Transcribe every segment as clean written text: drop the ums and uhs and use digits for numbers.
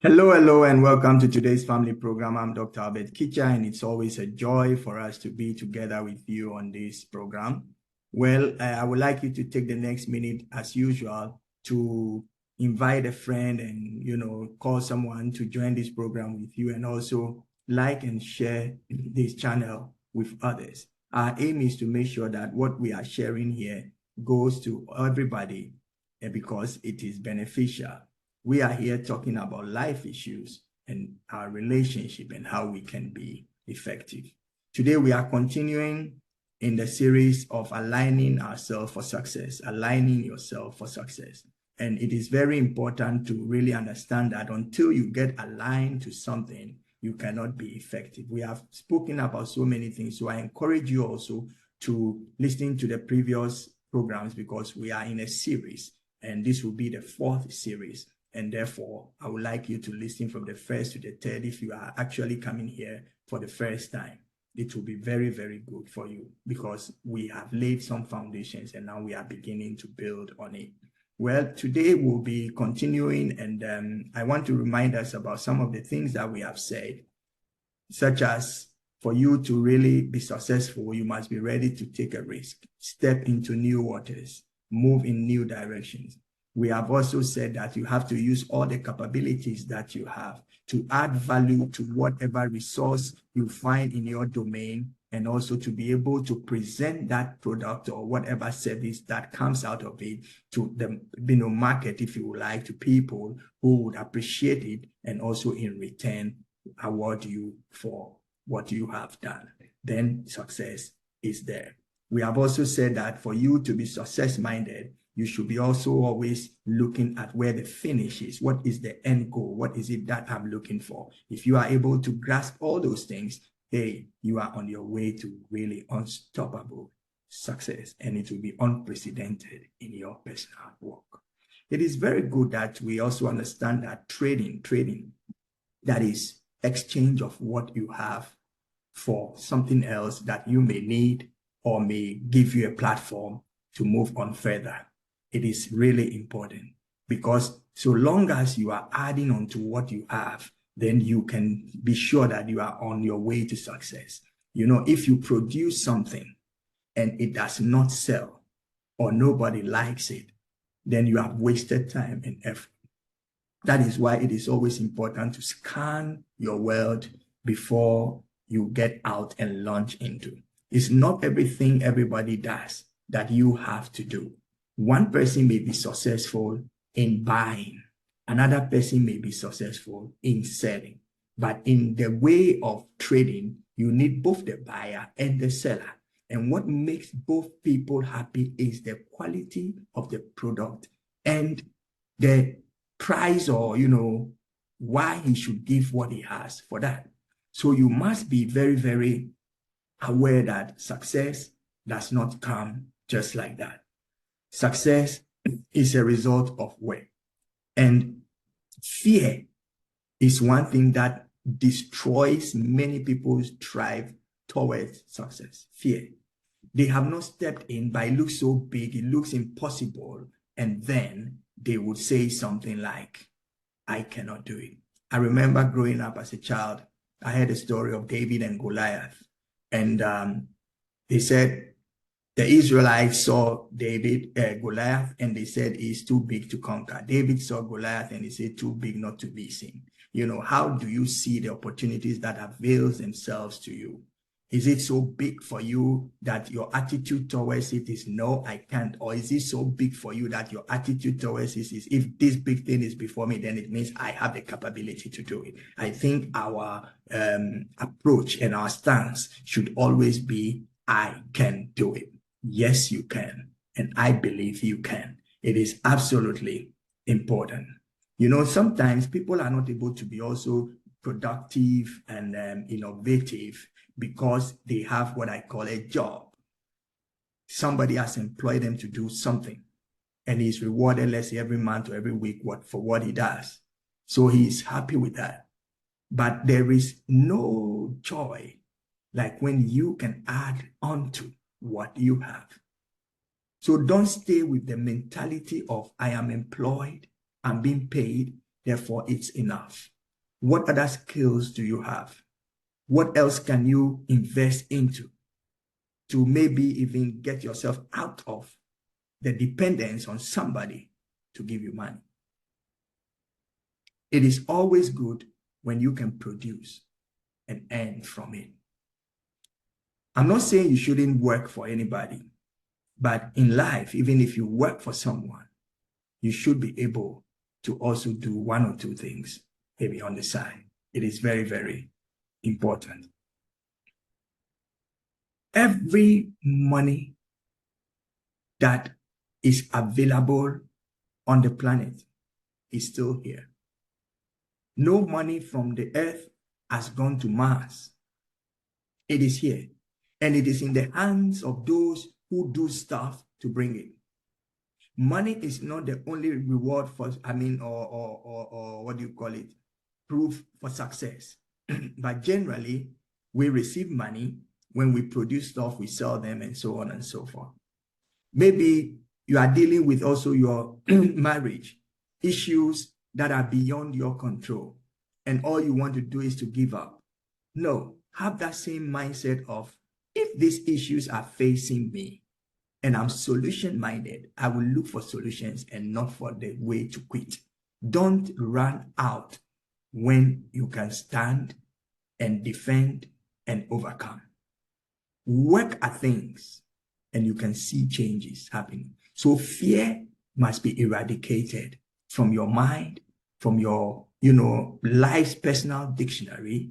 Hello, and welcome to today's family program. I'm Dr. Albert Kitcher, and it's always a joy for us to be together with you on this program. Well, I would like you to take the next minute, as usual, to invite a friend and, call someone to join this program with you, and also like and share this channel with others. Our aim is to make sure that what we are sharing here goes to everybody because it is beneficial. We are here talking about life issues and our relationship and how we can be effective. Today, we are continuing in the series of aligning ourselves for success, aligning yourself for success. And it is very important to really understand that until you get aligned to something, you cannot be effective. We have spoken about so many things, so I encourage you also to listen to the previous programs because we are in a series, and this will be the fourth series. And therefore, I would like you to listen from the first to the third. If you are actually coming here for the first time, it will be very, very good for you because we have laid some foundations and now we are beginning to build on it. Well, today we'll be continuing, and I want to remind us about some of the things that we have said, such as for you to really be successful, you must be ready to take a risk, step into new waters, move in new directions. We have also said that you have to use all the capabilities that you have to add value to whatever resource you find in your domain, and also to be able to present that product or whatever service that comes out of it to the market, if you would like, to people who would appreciate it and also in return award you for what you have done. Then success is there. We have also said that for you to be success-minded, you should be also always looking at where the finish is. What is the end goal? What is it that I'm looking for? If you are able to grasp all those things, hey, you are on your way to really unstoppable success, and it will be unprecedented in your personal work. It is very good that we also understand that trading, that is exchange of what you have for something else that you may need or may give you a platform to move on further. It is really important because so long as you are adding on to what you have, then you can be sure that you are on your way to success. If you produce something and it does not sell or nobody likes it, then you have wasted time and effort. That is why it is always important to scan your world before you get out and launch into. It's not everything everybody does that you have to do. One person may be successful in buying. Another person may be successful in selling. But in the way of trading, you need both the buyer and the seller. And what makes both people happy is the quality of the product and the price, or why he should give what he has for that. So you must be very, very aware that success does not come just like that. Success is a result of work, and fear is one thing that destroys many people's drive towards success. Fear. They have not stepped in, but it looks so big, it looks impossible, and then they would say something like, I cannot do it. I remember growing up as a child, I heard a story of David and Goliath. And they said the Israelites saw Goliath, and they said he's too big to conquer. David saw Goliath and he said too big not to be seen. How do you see the opportunities that avail themselves to you? Is it so big for you that your attitude towards it is no, I can't? Or is it so big for you that your attitude towards it is, if this big thing is before me, then it means I have the capability to do it? I think our approach and our stance should always be, I can do it. Yes, you can. And I believe you can. It is absolutely important. Sometimes people are not able to be also productive and innovative because they have what I call a job. Somebody has employed them to do something, and he's rewarded, let's say, every month or every week for what he does. So he is happy with that. But there is no joy like when you can add on to what you have. So don't stay with the mentality of I am employed, I'm being paid, therefore it's enough. What other skills do you have? What else can you invest into to maybe even get yourself out of the dependence on somebody to give you money? It is always good when you can produce and earn from it. I'm not saying you shouldn't work for anybody, but in life, even if you work for someone, you should be able to also do one or two things, maybe on the side. It is very, very important. Every money that is available on the planet is still here. No money from the earth has gone to Mars. It is here. And it is in the hands of those who do stuff to bring it. Money is not the only reward for, or what do you call it? Proof for success. But generally, we receive money when we produce stuff, we sell them, and so on and so forth. Maybe you are dealing with also your marriage, issues that are beyond your control, and all you want to do is to give up. No, have that same mindset of, if these issues are facing me and I'm solution-minded, I will look for solutions and not for the way to quit. Don't run out when you can stand and defend and overcome. Work at things and you can see changes happening. So fear must be eradicated from your mind, from your, life's personal dictionary.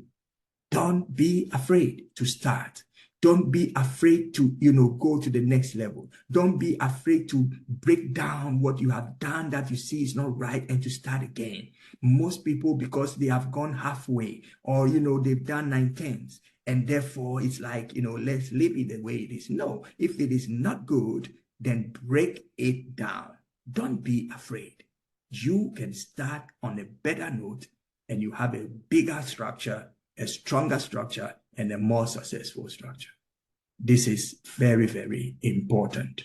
Don't be afraid to start. Don't be afraid to, go to the next level. Don't be afraid to break down what you have done that you see is not right and to start again. Most people, because they have gone halfway or, they've done 9/10, and therefore it's like, let's leave it the way it is. No, if it is not good, then break it down. Don't be afraid. You can start on a better note and you have a bigger structure, a stronger structure, and a more successful structure. This is very, very important.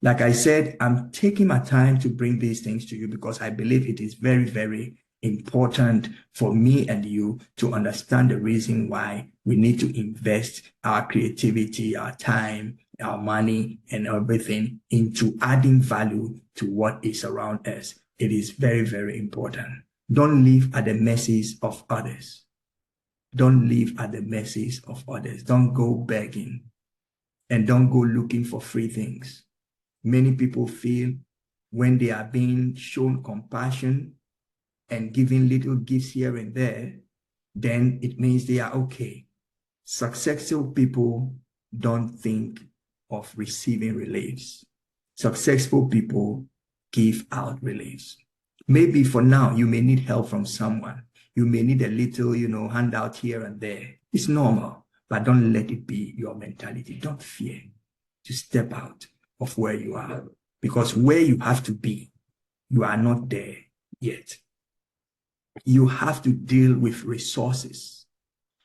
Like I said, I'm taking my time to bring these things to you because I believe it is very, very important for me and you to understand the reason why we need to invest our creativity, our time, our money, and everything into adding value to what is around us. It is very, very important. Don't live at the mercies of others. Don't live at the mercies of others. Don't go begging and don't go looking for free things. Many people feel when they are being shown compassion and given little gifts here and there, then it means they are okay. Successful people don't think of receiving reliefs. Successful people give out reliefs. Maybe for now, you may need help from someone. You may need a little, handout here and there. It's normal, but don't let it be your mentality. Don't fear to step out of where you are, because where you have to be, you are not there yet. You have to deal with resources.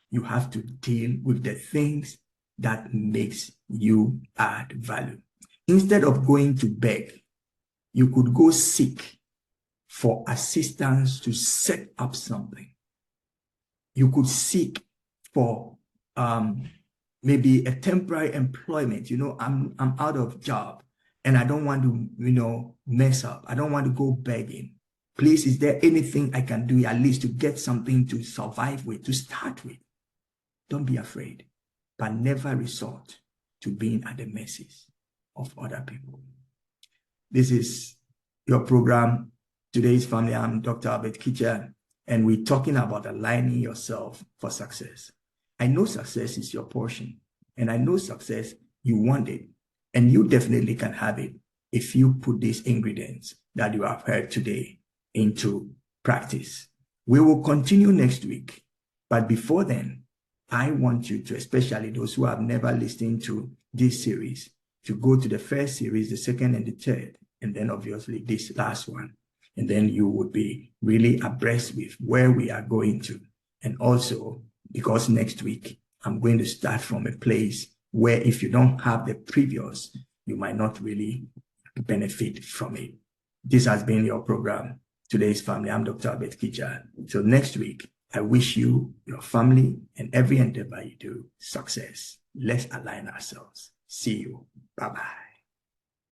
You have to deal with the things that makes you add value. Instead of going to beg, you could go seek for assistance to set up something. You could seek for maybe a temporary employment. I'm out of job and I don't want to, mess up. I don't want to go begging. Please, is there anything I can do at least to get something to survive with, to start with? Don't be afraid, but never resort to being at the mercies of other people. This is your program, Today's Family. I'm Dr. Albert Kitcher, and we're talking about aligning yourself for success. I know success is your portion, and I know success, you want it, and you definitely can have it if you put these ingredients that you have heard today into practice. We will continue next week, but before then, I want you to, especially those who have never listened to this series, to go to the first series, the second and the third, and then obviously this last one. And then you would be really abreast with where we are going to. And also, because next week, I'm going to start from a place where if you don't have the previous, you might not really benefit from it. This has been your program, today's family. I'm Dr. Albert Kitcher. Till next week, I wish you, your family, and every endeavor you do success. Let's align ourselves. See you. Bye-bye.